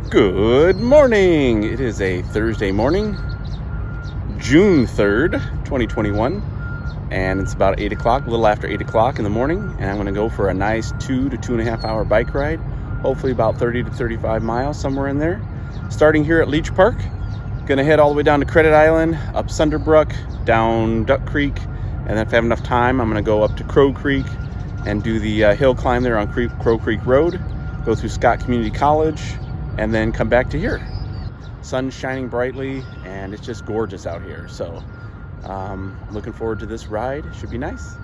Good morning. It is a Thursday morning, June 3rd, 2021, and it's about 8 o'clock, a little after 8 o'clock in the morning, and I'm going to go for a nice 2 to 2.5 hour bike ride, hopefully about 30 to 35 miles, somewhere in there. Starting here at Leach Park, going to head all the way down to Credit Island, up Sunderbruch, down Duck Creek, and then if I have enough time, I'm going to go up to Crow Creek and do the hill climb there on Crow Creek Road, go through Scott Community College, and then come back to here. Sun's shining brightly and it's just gorgeous out here. So looking forward to this ride. It should be nice.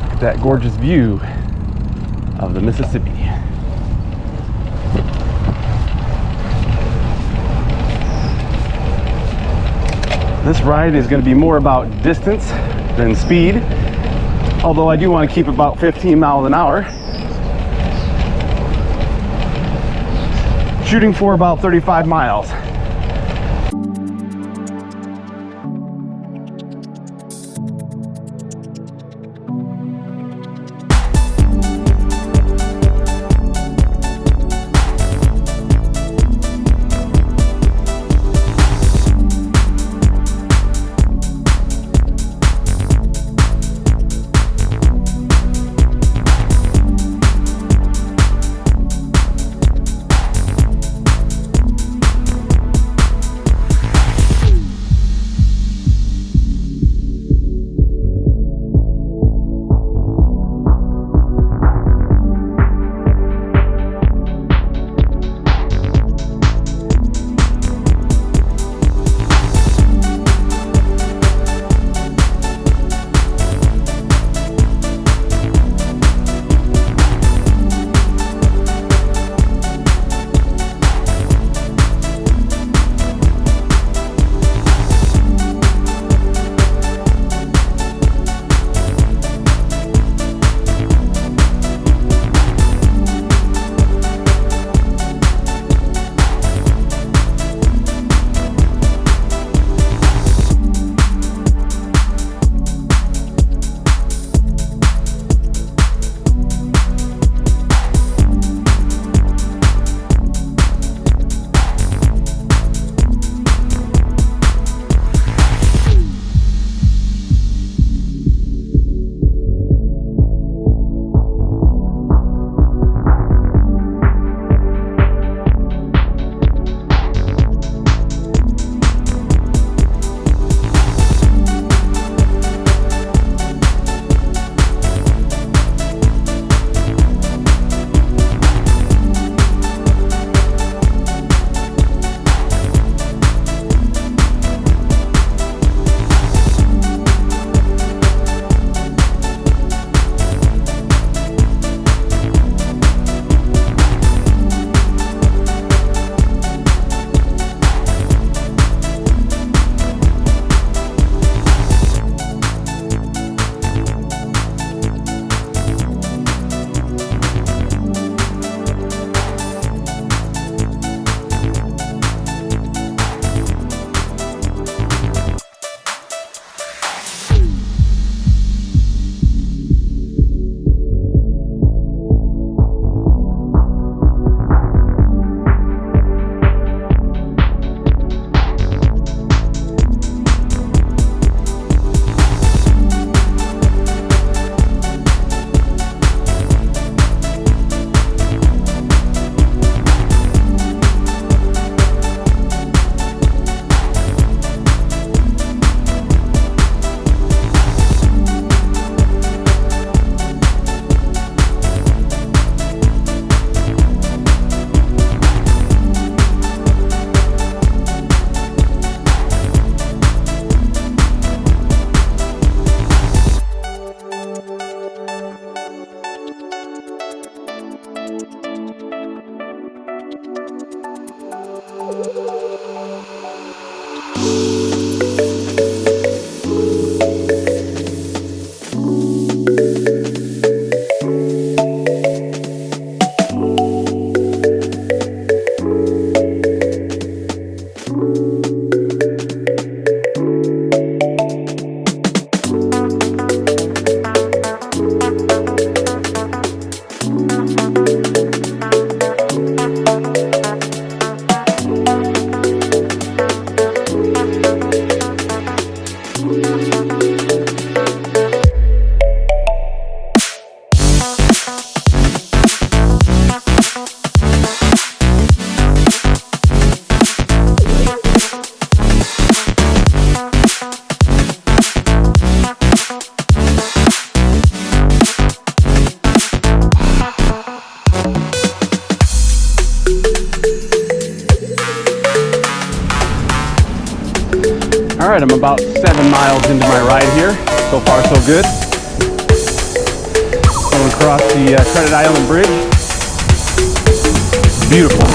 Look at that gorgeous view of the Mississippi. This ride is going to be more about distance than speed, although I do want to keep about 15 miles an hour. Shooting for about 35 miles. about 7 miles into my ride here. So far, so good. Going across the Credit Island Bridge. Beautiful.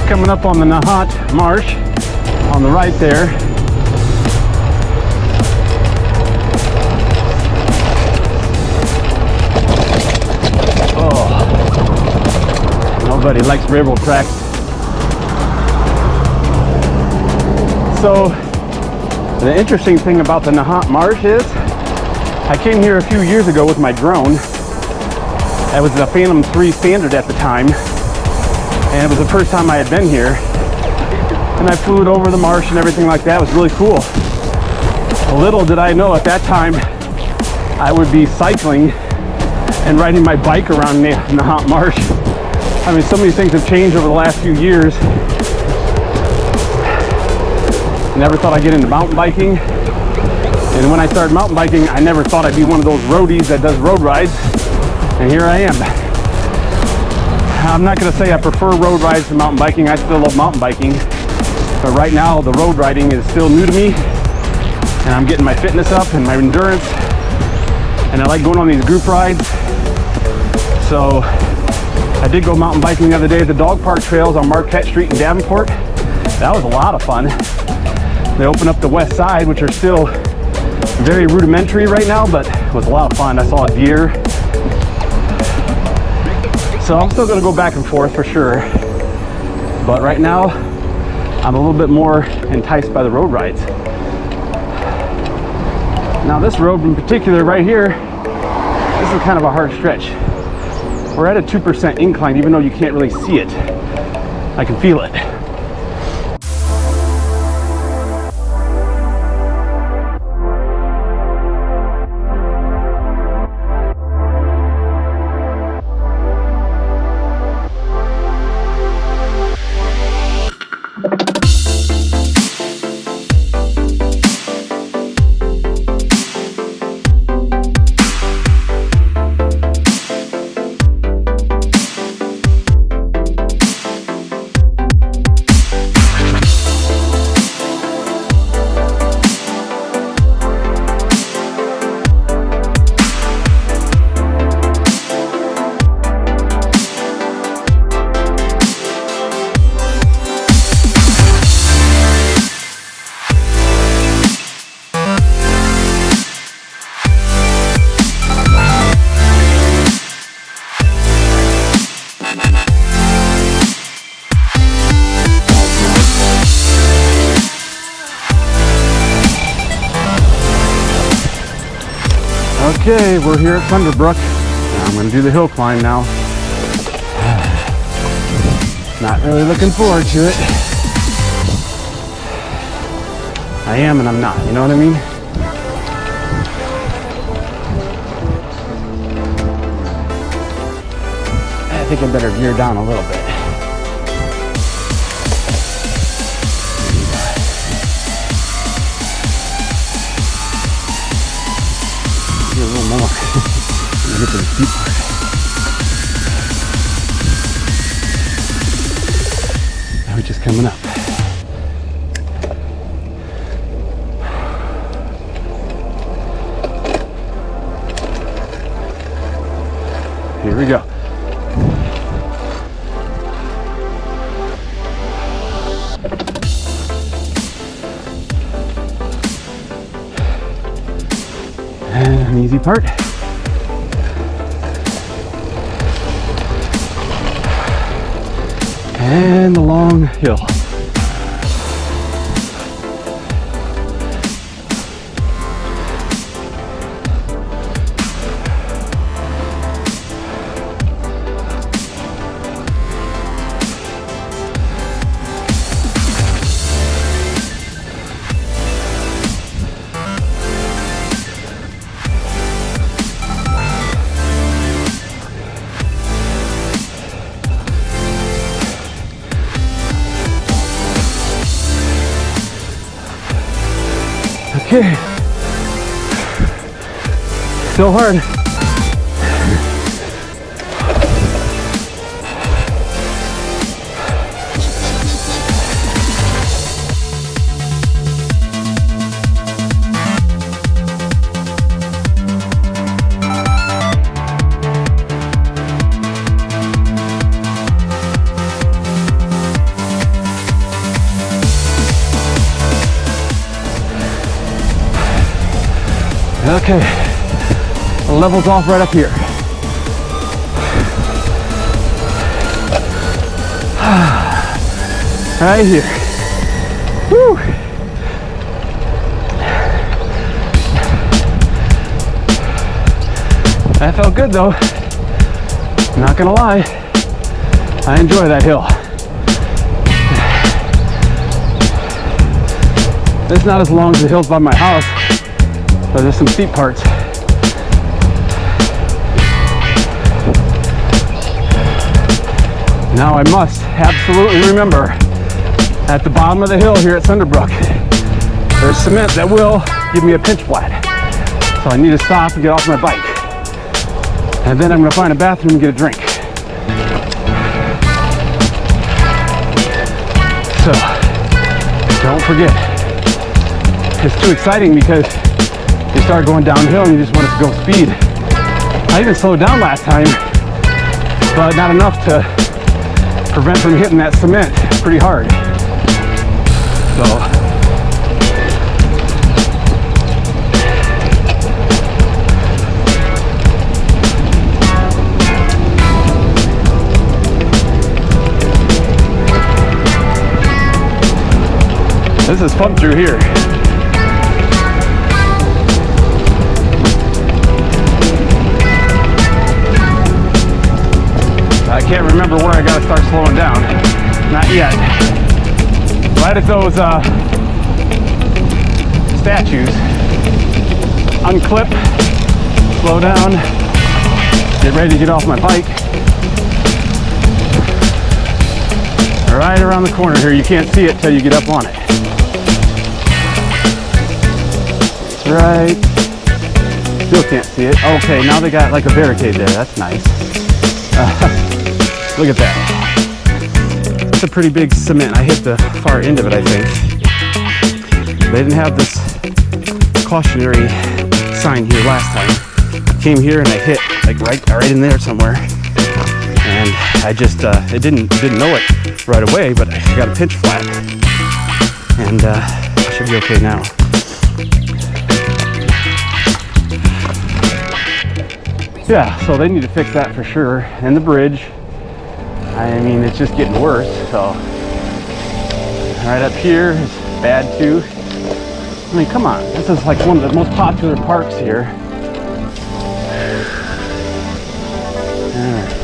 Coming up on the Nahat Marsh on the right there. Oh, nobody likes railroad tracks. So the interesting thing about the Nahat Marsh is I came here a few years ago with my drone. That was a Phantom 3 Standard at the time. And it was the first time I had been here, and I flew it over the marsh and everything like that. It was really cool. Little did I know at that time I would be cycling and riding my bike around the Nahat Marsh. I mean, so many things have changed over the last few years. Never thought I'd get into mountain biking, and when I started mountain biking, I never thought I'd be one of those roadies that does road rides, and here I am. I'm not going to say I prefer road rides to mountain biking. I still love mountain biking. But right now, the road riding is still new to me. And I'm getting my fitness up and my endurance. And I like going on these group rides. So I did go mountain biking the other day at the dog park trails on Marquette Street in Davenport. That was a lot of fun. They opened up the west side, which are still very rudimentary right now, but it was a lot of fun. I saw a deer. So I'm still going to go back and forth for sure, but right now I'm a little bit more enticed by the road rides. Now this road in particular right here, this is kind of a hard stretch. We're at a 2% incline, even though you can't really see it. I can feel it. Okay, we're here at Sunderbruch. I'm going to do the hill climb now. Not really looking forward to it. I am and I'm not, you know what I mean? I think I better veer down a little bit. A little more. Let me get to the steep part. Now we're just coming up. Here we go. And an easy part. And the long hill. Okay, still hard. Okay, levels off right up here. Right here. Woo! That felt good though. Not gonna lie, I enjoy that hill. It's not as long as the hills by my house, but there's some steep parts. Now I must absolutely remember, at the bottom of the hill here at Sunderbruch, there's cement that will give me a pinch flat. So I need to stop and get off my bike. And then I'm gonna find a bathroom and get a drink. So, don't forget, it's too exciting because you start going downhill and you just want it to go speed. I even slowed down last time, but not enough to prevent from hitting that cement pretty hard. So this is fun through here. I can't remember where I gotta start slowing down. Not yet. Right at those statues. Unclip, slow down, get ready to get off my bike. Right around the corner here, you can't see it till you get up on it. Right. Still can't see it. Okay, now they got like a barricade there. That's nice. Look at that. That's a pretty big cement. I hit the far end of it, I think. They didn't have this cautionary sign here last time. Came here and I hit like right in there somewhere. And I just it didn't know it right away, but I got a pinch flat. And I should be okay now. Yeah, so they need to fix that for sure. And the bridge, I mean, it's just getting worse. So right up here is bad too. I mean, come on, this is like one of the most popular parks here. All right.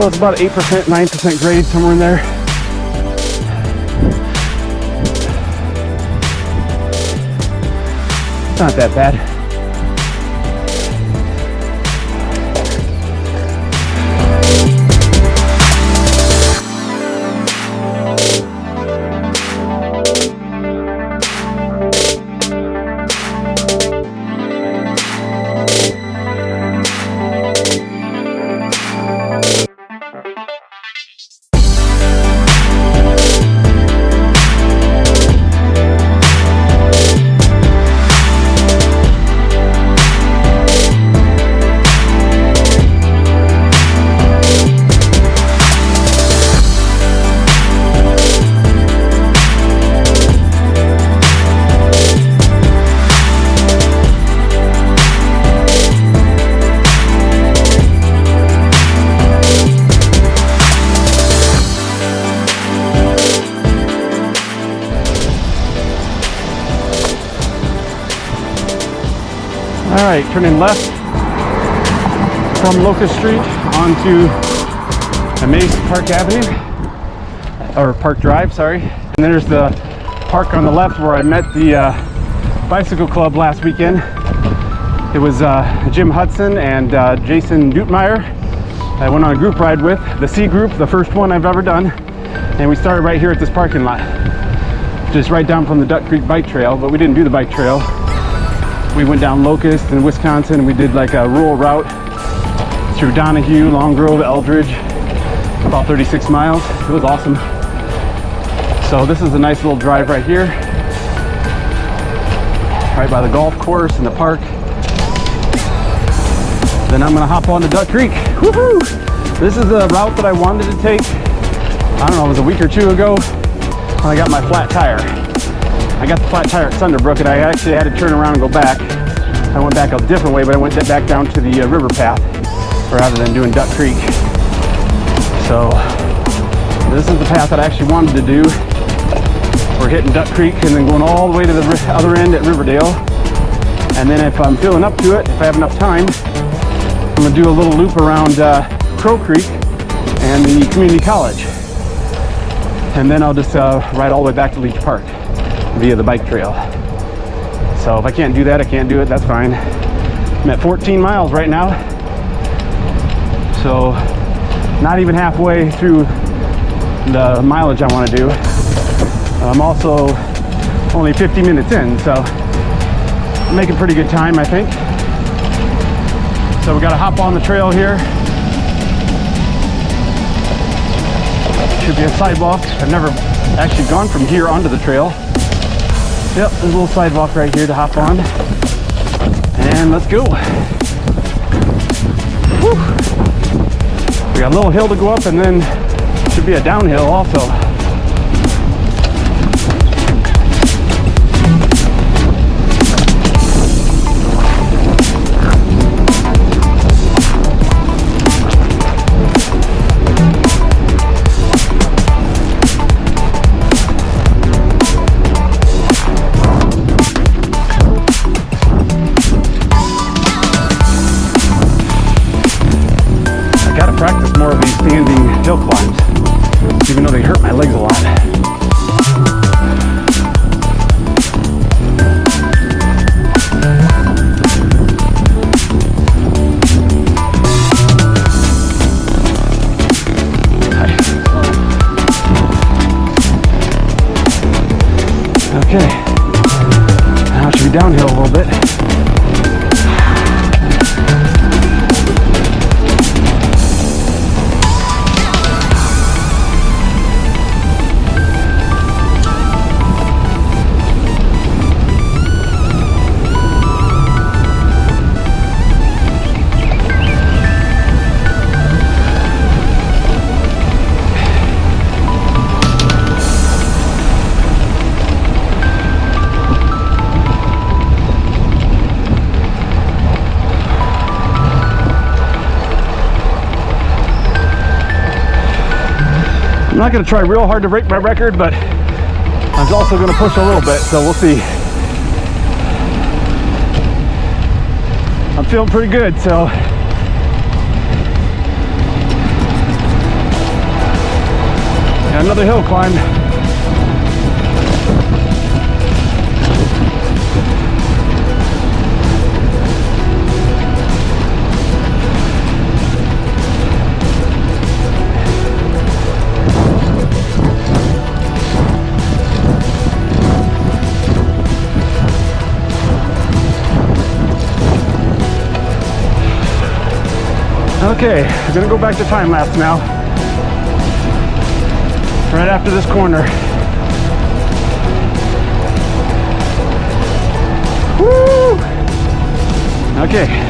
So it's about 8%, 9% grade, somewhere in there. It's not that bad. All right, turning left from Locust Street onto Leach Park Avenue, or Park Drive, sorry. And there's the park on the left where I met the bicycle club last weekend. It was Jim Hudson and Jason Dutemeyer. I went on a group ride with the C group, the first one I've ever done. And we started right here at this parking lot, just right down from the Duck Creek bike trail, but we didn't do the bike trail. We went down Locust in Wisconsin. We did like a rural route through Donahue, Long Grove, Eldridge, about 36 miles. It was awesome. So this is a nice little drive right here, right by the golf course and the park. Then I'm gonna hop on to Duck Creek. Woohoo! This is the route that I wanted to take. I don't know, it was a week or two ago when I got my flat tire. I got the flat tire at Sunderbruch, and I actually had to turn around and go back. I went back a different way, but I went back down to the river path rather than doing Duck Creek. So this is the path that I actually wanted to do. We're hitting Duck Creek and then going all the way to the other end at Riverdale. And then if I'm feeling up to it, if I have enough time, I'm gonna do a little loop around Crow Creek and the community college. And then I'll just ride all the way back to Leach Park via the bike trail. So if I can't do that, I can't do it, that's fine. I'm at 14 miles right now. So not even halfway through the mileage I want to do. I'm also only 50 minutes in, so I'm making pretty good time, I think. So we got to hop on the trail here. Should be a sidewalk. I've never actually gone from here onto the trail. Yep, there's a little sidewalk right here to hop on. And let's go. Whew. We got a little hill to go up and then should be a downhill also. Practice more of these standing hill climbs, even though they hurt my legs a lot. Okay, now it should be downhill a little bit. I'm not going to try real hard to break my record, but I'm also going to push a little bit, so we'll see. I'm feeling pretty good, so Another hill climb. Okay, I'm gonna go back to time lapse now. Right after this corner. Woo! Okay.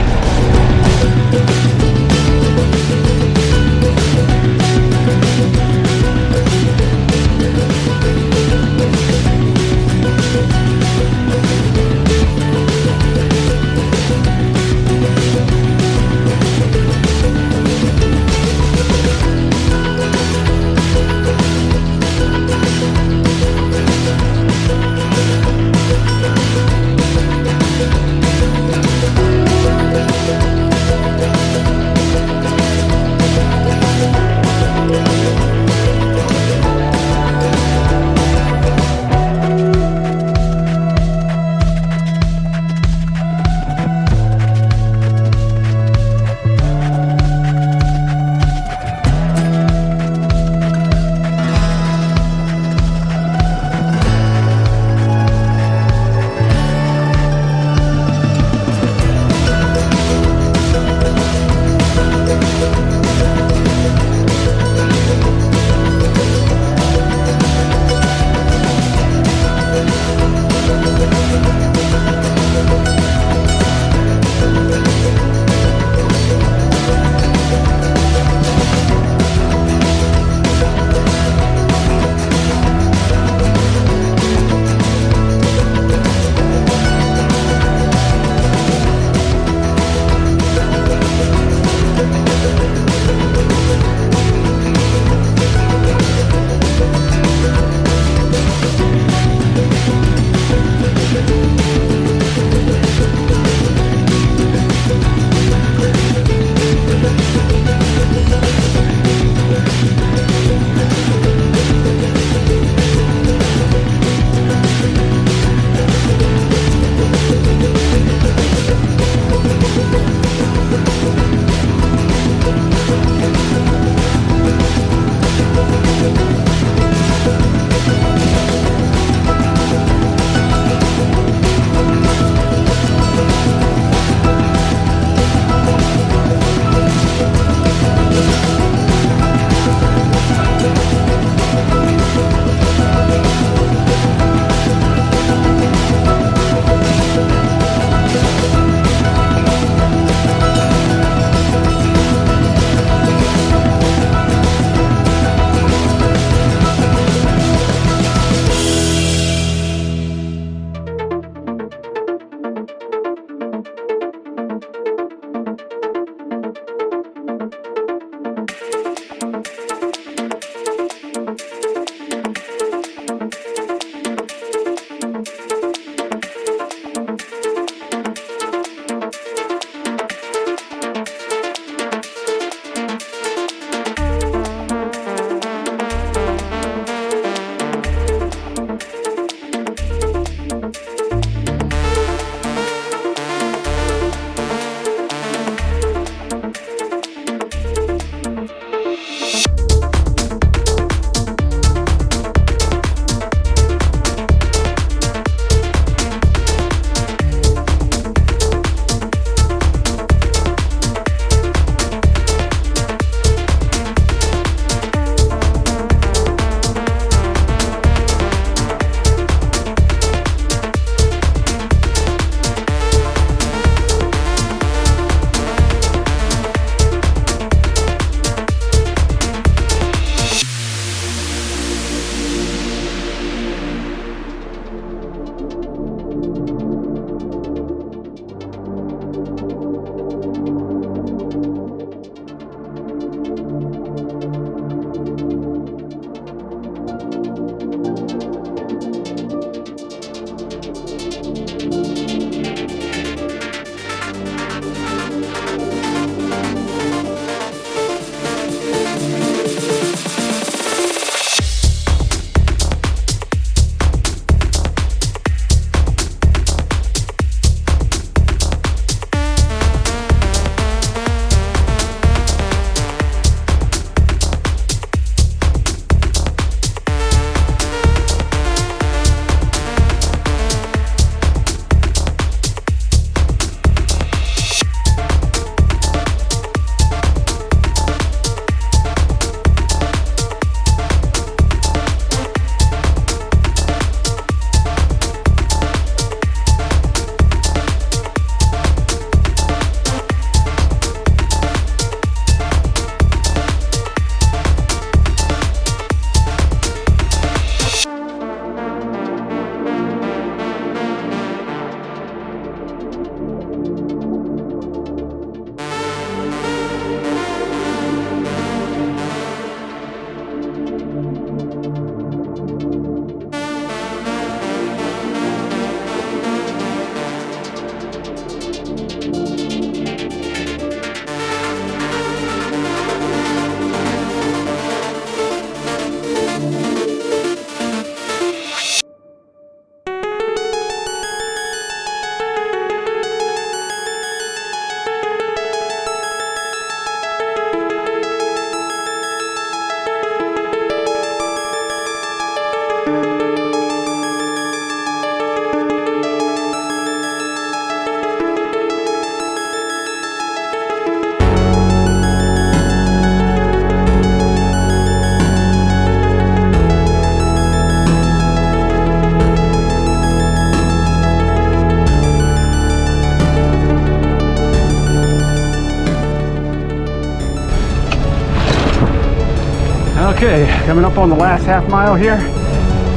Okay, coming up on the last half mile here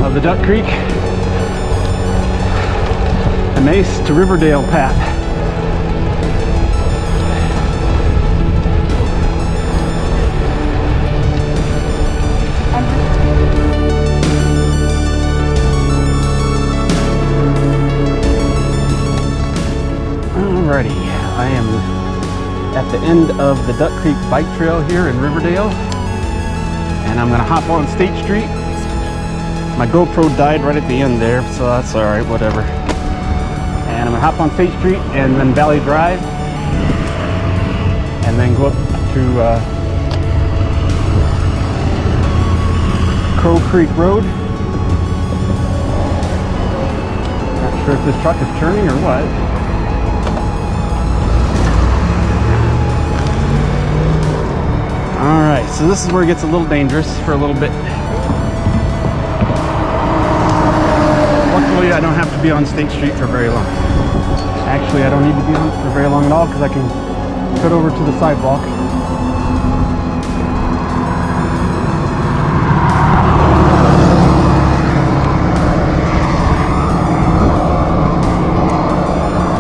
of the Duck Creek and Mace to Riverdale path. Alrighty, I am at the end of the Duck Creek bike trail here in Riverdale, and I'm gonna hop on State Street. My GoPro died right at the end there, so that's alright, whatever. And I'm gonna hop on State Street and then Valley Drive, and then go up to Crow Creek Road. Not sure if this truck is turning or what. Alright, so this is where it gets a little dangerous for a little bit. Luckily, I don't have to be on State Street for very long. Actually, I don't need to be on it for very long at all because I can cut over to the sidewalk.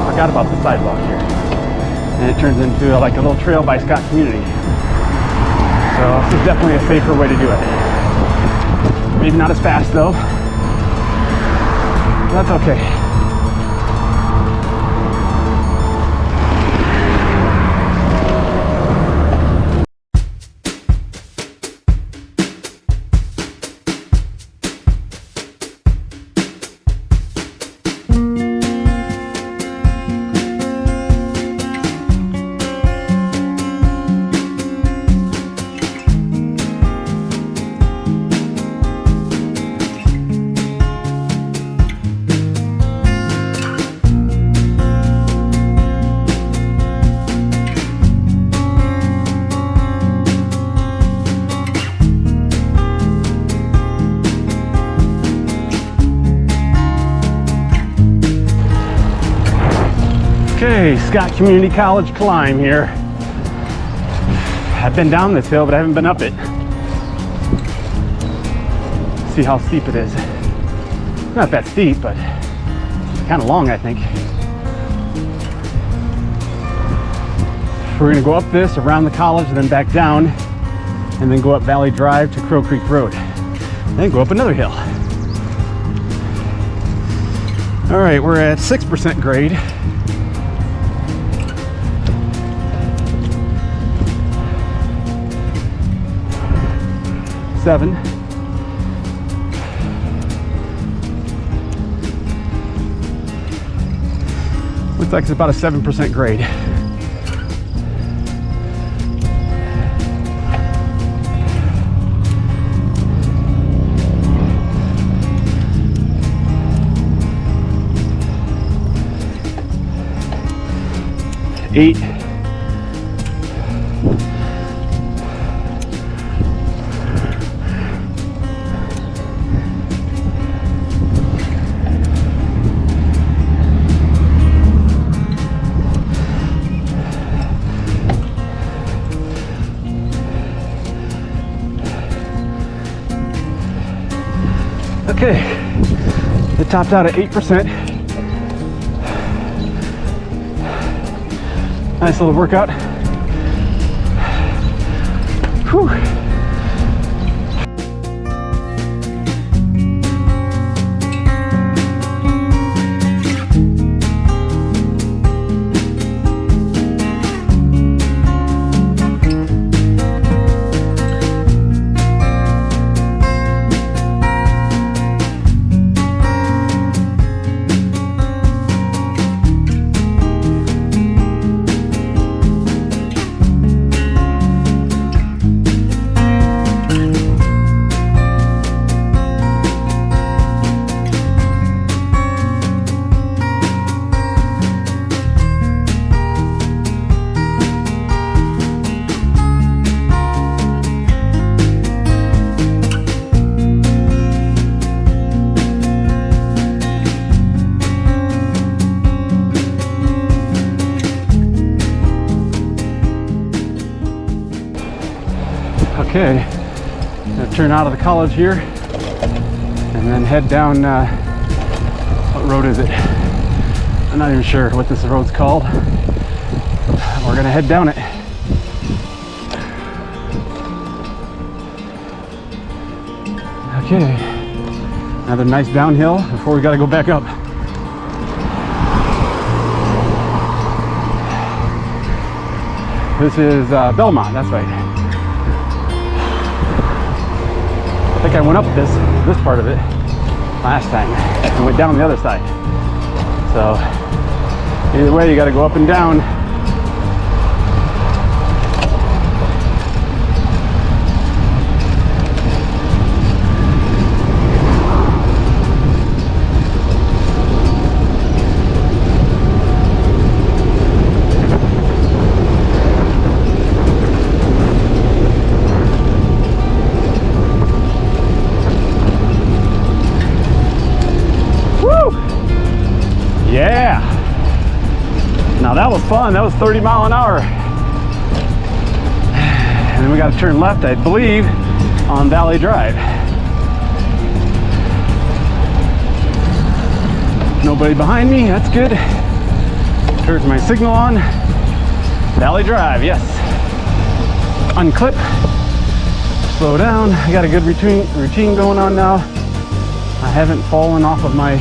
Forgot about the sidewalk here. And it turns into like a little trail by Scott Community. So this is definitely a safer way to do it. Maybe not as fast though. That's okay. Okay, Scott Community College climb here. I've been down this hill, but I haven't been up it. See how steep it is. Not that steep, but kind of long, I think. We're gonna go up this, around the college, and then back down, and then go up Valley Drive to Crow Creek Road. Then go up another hill. All right, we're at 6% grade. Seven. Looks like it's about a 7% grade. Eight. Okay, it topped out at 8%. Nice little workout. Whew. Okay, Gonna turn out of the college here and then head down, what road is it? I'm not even sure what this road's called. We're gonna head down it. Okay, another nice downhill before we gotta go back up. This is Belmont, that's right. I think I went up this part of it last time and went down the other side. So either way, you got to go up and down. Yeah, now that was fun. That was 30 mile an hour. And then we got to turn left, I believe, on Valley Drive. Nobody behind me, that's good. Turn my signal on. Valley Drive, yes. Unclip, slow down. I got a good routine going on now. I haven't fallen off of my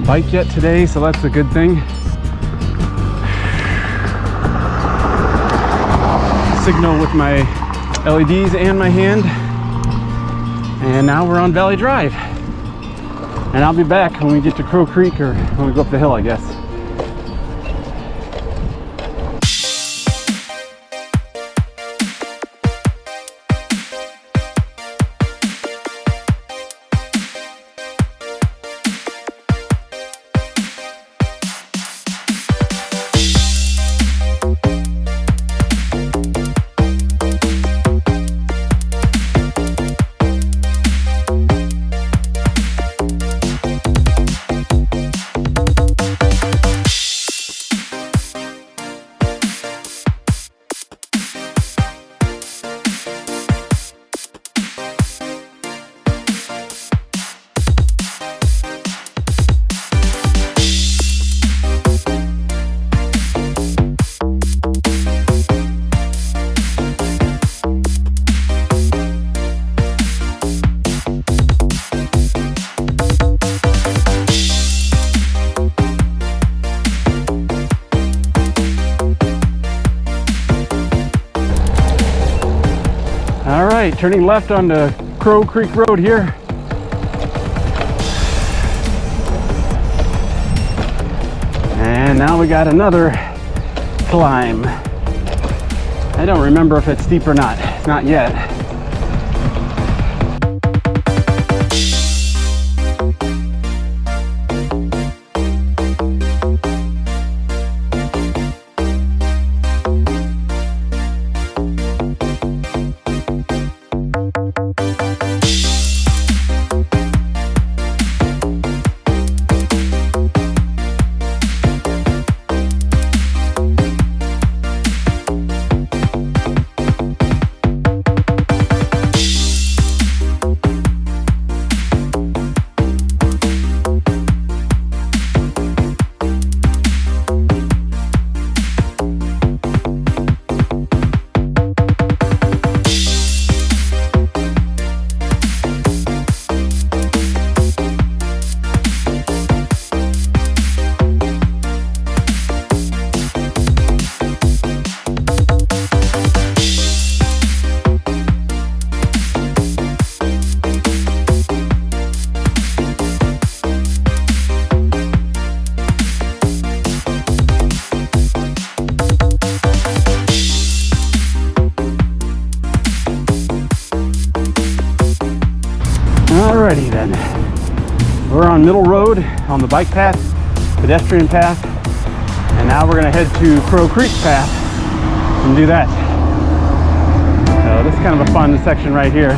bike yet today, so that's a good thing. Signal with my LEDs and my hand, and now we're on Valley Drive, and I'll be back when we get to Crow Creek, or when we go up the hill, I guess. All right, turning left onto Crow Creek Road here. And now we got another climb. I don't remember if it's steep or not. It's not yet. Alrighty then, we're on Middle Road on the bike path, pedestrian path, and now we're gonna head to Crow Creek path and do that. So this is kind of a fun section right here.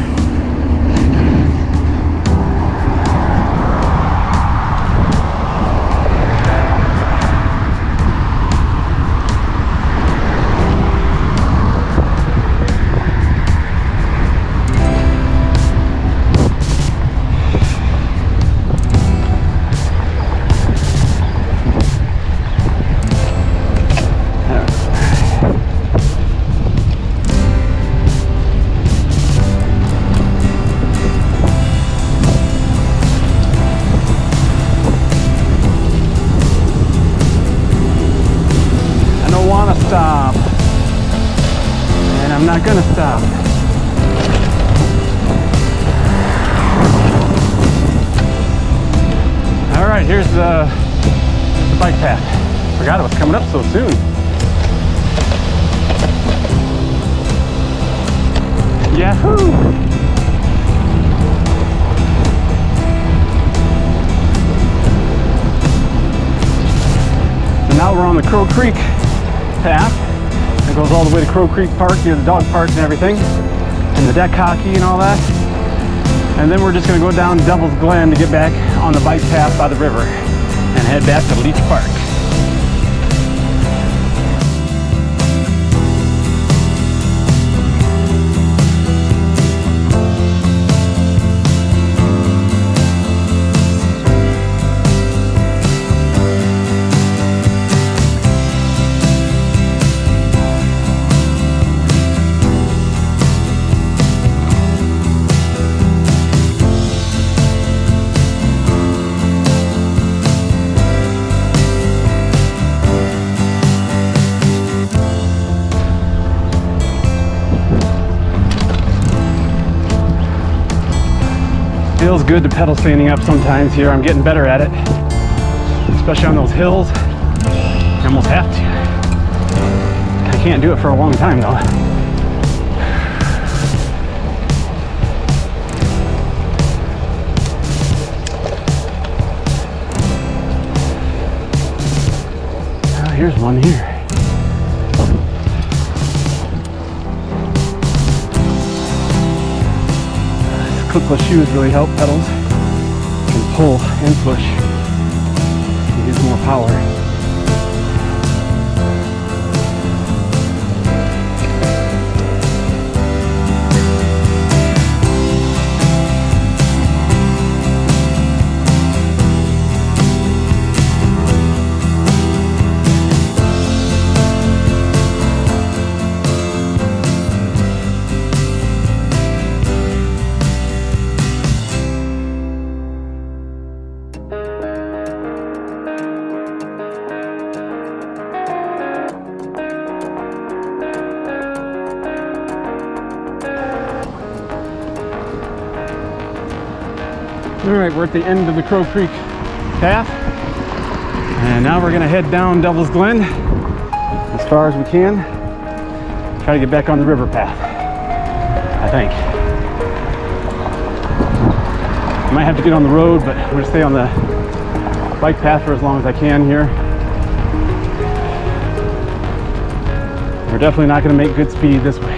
not gonna stop. All right, here's the bike path. Forgot it was coming up so soon. Yahoo! So now we're on the Crow Creek path. It goes all the way to Crow Creek Park, near the dog park and everything, and the deck hockey and all that. And then we're just gonna go down Devil's Glen to get back on the bike path by the river and head back to Leach Park. Feels good to pedal standing up sometimes here. I'm getting better at it, especially on those hills. I almost have to. I can't do it for a long time though. Oh, here's one here. Clipless shoes really help pedals. You can pull and push. It gives more power. All right, we're at the end of the Crow Creek path, and now we're gonna head down Devil's Glen as far as we can. Try to get back on the river path, I think. I might have to get on the road, but I'm gonna stay on the bike path for as long as I can here. We're definitely not gonna make good speed this way.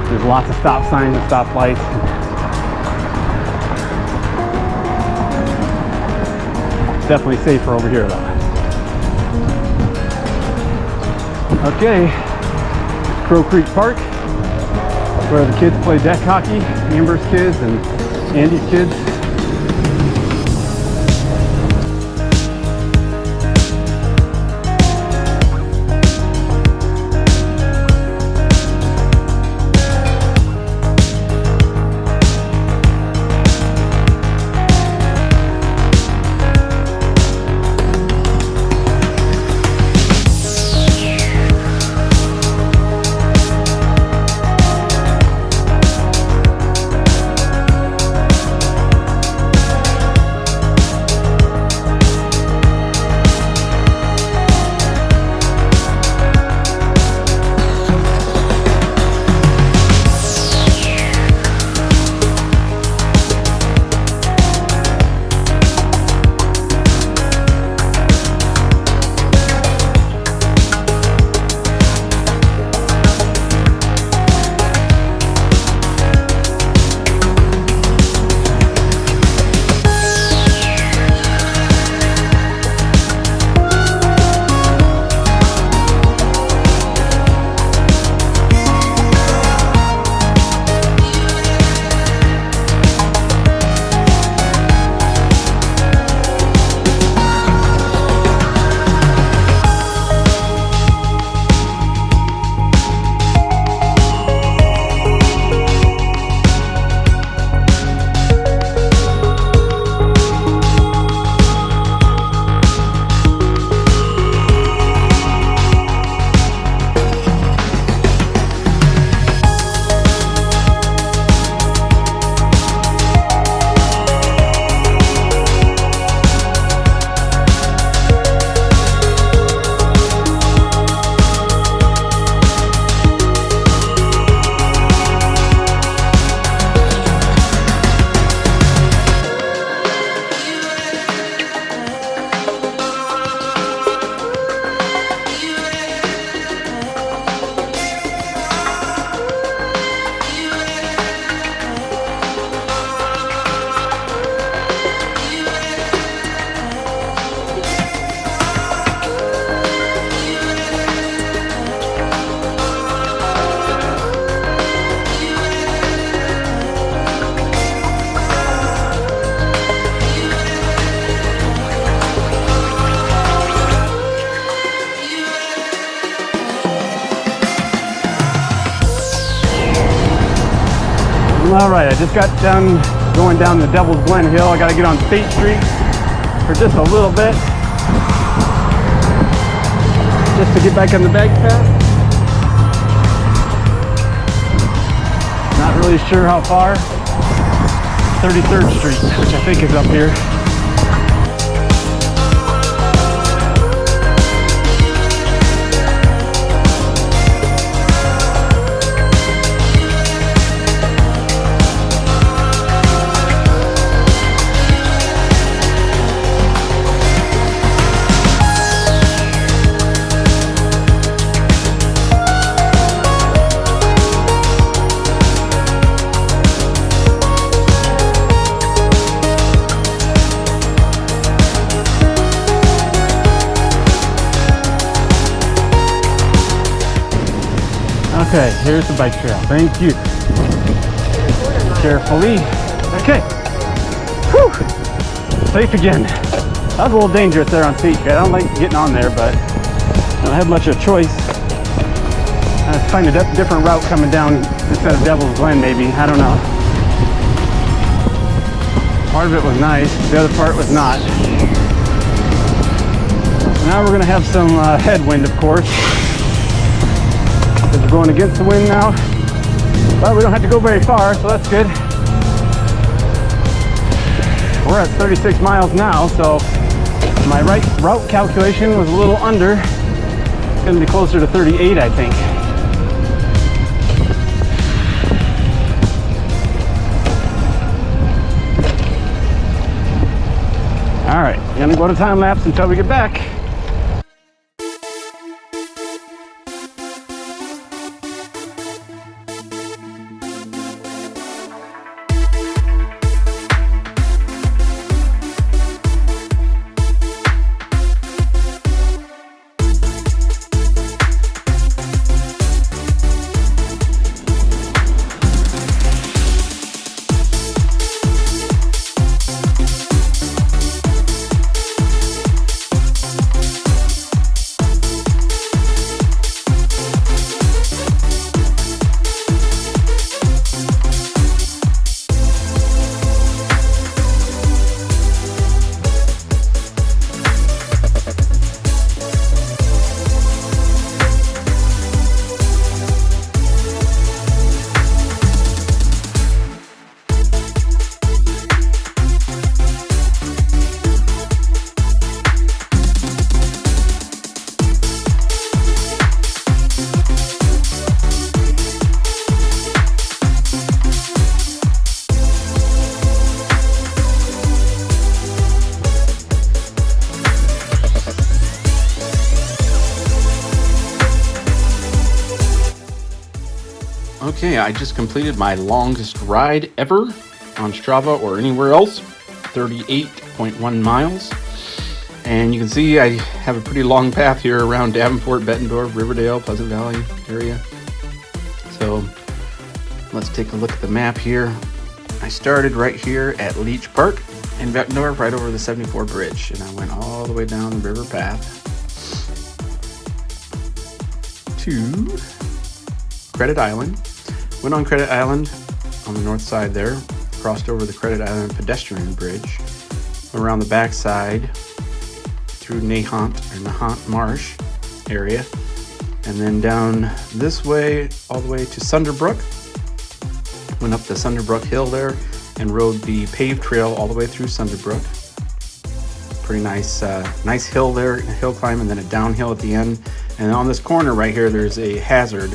There's lots of stop signs and stop lights. Definitely safer over here though. Okay, Crow Creek Park, where the kids play deck hockey, Amber's kids and Andy's kids. All right, I just got done going down the Devil's Glen Hill. I got to get on State Street for just a little bit, just to get back on the bike path. Not really sure how far. 33rd Street, which I think is up here. Okay, here's the bike trail. Thank you. Carefully. Okay. Whew. Safe again. That was a little dangerous there on State Street. I don't like getting on there, but I don't have much of a choice. I have to find a different route coming down instead of Devil's Glen, maybe. I don't know. Part of it was nice. The other part was not. Now we're going to have some headwind, of course. We're going against the wind now, but we don't have to go very far, so that's good. We're at 36 miles now, so my route calculation was a little under. It's going to be closer to 38, I think. All right, gonna go to time lapse until we get back. Okay, I just completed my longest ride ever on Strava or anywhere else, 38.1 miles. And you can see I have a pretty long path here around Davenport, Bettendorf, Riverdale, Pleasant Valley area. So let's take a look at the map here. I started right here at Leach Park in Bettendorf, right over the 74 bridge, and I went all the way down the river path to Credit Island. Went on Credit Island on the north side there, crossed over the Credit Island pedestrian bridge, around the backside through Nahant Marsh area, and then down this way all the way to Sunderbruch. Went up the Sunderbruch hill there and rode the paved trail all the way through Sunderbruch. Pretty nice hill there, a hill climb, and then a downhill at the end. And on this corner right here, there's a hazard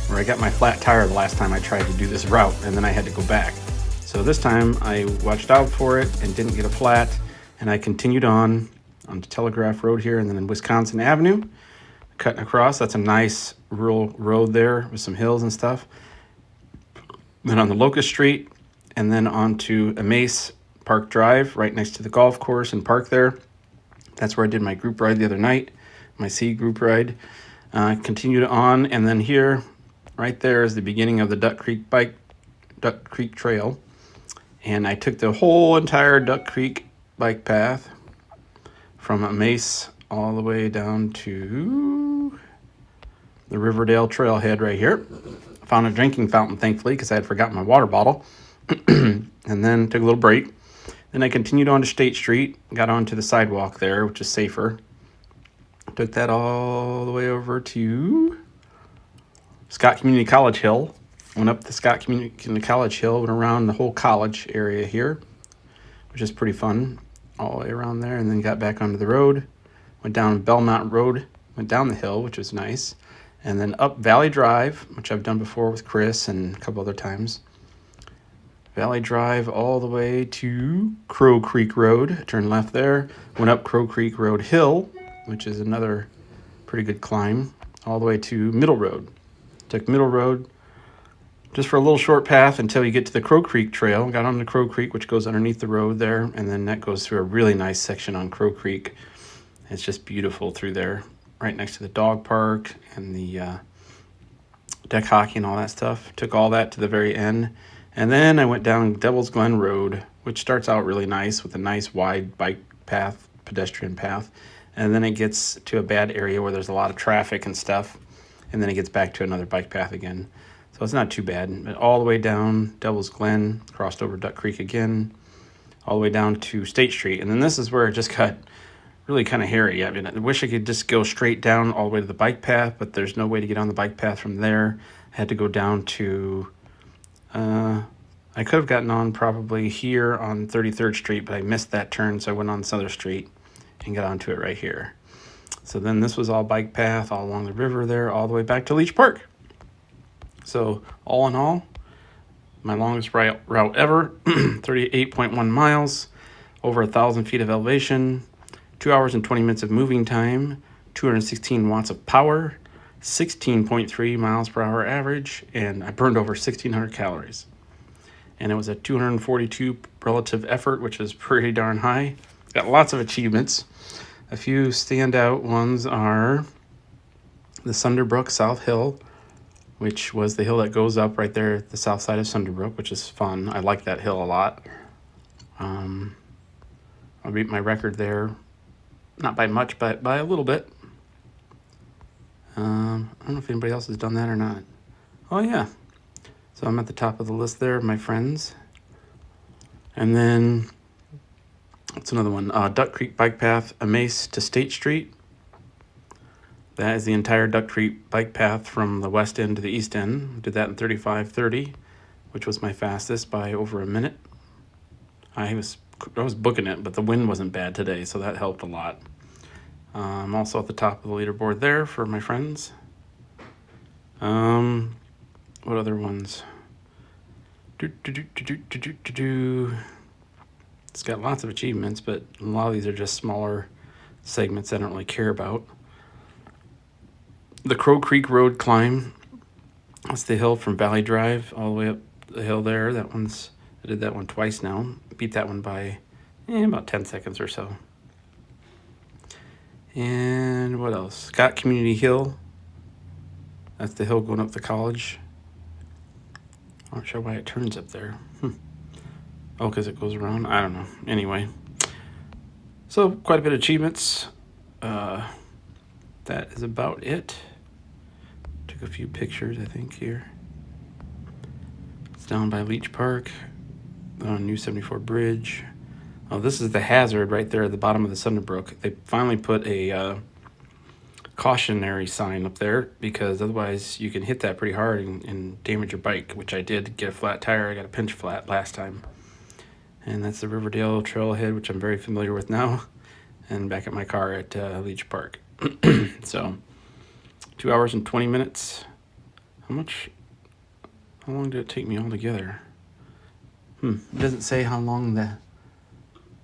where I got my flat tire the last time I tried to do this route, and then I had to go back. So this time I watched out for it and didn't get a flat, and I continued on to Telegraph Road here, and then in Wisconsin Avenue, cutting across. That's a nice rural road there with some hills and stuff. Then on the Locust Street, and then on to Amace Park Drive, right next to the golf course and park there. That's where I did my group ride the other night, my C group ride. Continued on, and then here, right there is the beginning of the Duck Creek Trail. And I took the whole entire Duck Creek bike path from Amace all the way down to the Riverdale trailhead right here. found a drinking fountain, thankfully, because I had forgotten my water bottle. And then took a little break. Then I continued on to State Street, got onto the sidewalk there, which is safer. Took that all the way over to Scott Community College Hill. Went up the Scott Community College Hill, went around the whole college area here, which is pretty fun, all the way around there, and then got back onto the road. Went down Belmont Road, went down the hill, which was nice, and then up Valley Drive, which I've done before with Chris and a couple other times. Valley Drive all the way to Crow Creek Road. Turned left there. Went up Crow Creek Road Hill, which is another pretty good climb, all the way to Middle Road. Took Middle Road just for a little short path until you get to the Crow Creek Trail. Got on the Crow Creek, which goes underneath the road there, and then that goes through a really nice section on Crow Creek. It's just beautiful through there, right next to the dog park and the deck hockey and all that stuff. Took all that to the very end. And then I went down Devil's Glen Road, which starts out really nice with a nice wide bike path, pedestrian path. And then it gets to a bad area where there's a lot of traffic and stuff. And then it gets back to another bike path again. So it's not too bad. But all the way down Devil's Glen, crossed over Duck Creek again, all the way down to State Street. And then this is where it just got really kind of hairy. I mean, I wish I could just go straight down all the way to the bike path, but there's no way to get on the bike path from there. I had to go down to... I could have gotten on probably here on 33rd Street, but I missed that turn, so I went on this other street and got onto it right here. So then this was all bike path all along the river there, all the way back to Leach Park. So all in all, my longest route ever, 38.1 miles, over 1,000 feet of elevation, 2 hours and 20 minutes of moving time, 216 watts of power, 16.3 miles per hour average, and I burned over 1,600 calories. And it was a 242 relative effort, which is pretty darn high. Got lots of achievements. A few standout ones are the Sunderbruch South Hill, which was the hill that goes up right there at the south side of Sunderbruch, which is fun. I like that hill a lot. I beat my record there, not by much, but by a little bit. I don't know if anybody else has done that or not. Oh, yeah. So I'm at the top of the list there, my friends. And then, what's another one? Duck Creek Bike Path, Amace to State Street. That is the entire Duck Creek bike path from the west end to the east end. Did that in 35:30, which was my fastest by over a minute. I was booking it, but the wind wasn't bad today, so that helped a lot. I'm also at the top of the leaderboard there for my friends. What other ones? It's got lots of achievements, but a lot of these are just smaller segments I don't really care about. The Crow Creek Road climb. That's the hill from Valley Drive all the way up the hill there. I did that one twice now. Beat that one by about 10 seconds or so. And what else? Scott Community Hill. That's the hill going up the college. I'm not sure why it turns up there. Oh, because it goes around? I don't know. Anyway. So, quite a bit of achievements. That is about it. Took a few pictures, I think, here. It's down by Leach Park. On New 74 Bridge. Oh, this is the hazard right there at the bottom of the Sunderbruch. They finally put a cautionary sign up there because otherwise you can hit that pretty hard and damage your bike, which I did. Get a flat tire. I got a pinch flat last time. And that's the Riverdale Trailhead, which I'm very familiar with now. And back at my car at Leach Park. So, 2 hours and 20 minutes. How long did it take me altogether? It doesn't say how long the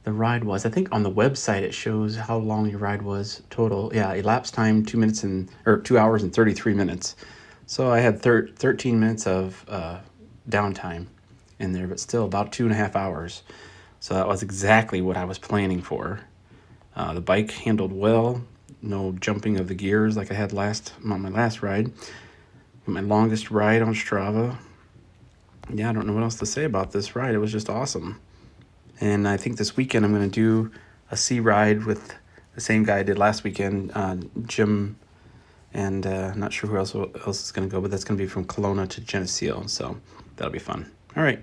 ride was. I think on the website it shows how long your ride was total. Yeah, elapsed time 2 hours and 33 minutes. So I had 13 minutes of downtime in there, but still about 2.5 hours. So that was exactly what I was planning for. The bike handled well, no jumping of the gears like I had on my last ride. My longest ride on Strava. Yeah, I don't know what else to say about this ride. It was just awesome. And I think this weekend I'm going to do a sea ride with the same guy I did last weekend, Jim And not sure who else is going to go, but that's going to be from Kelowna to Geneseo. So that'll be fun. All right.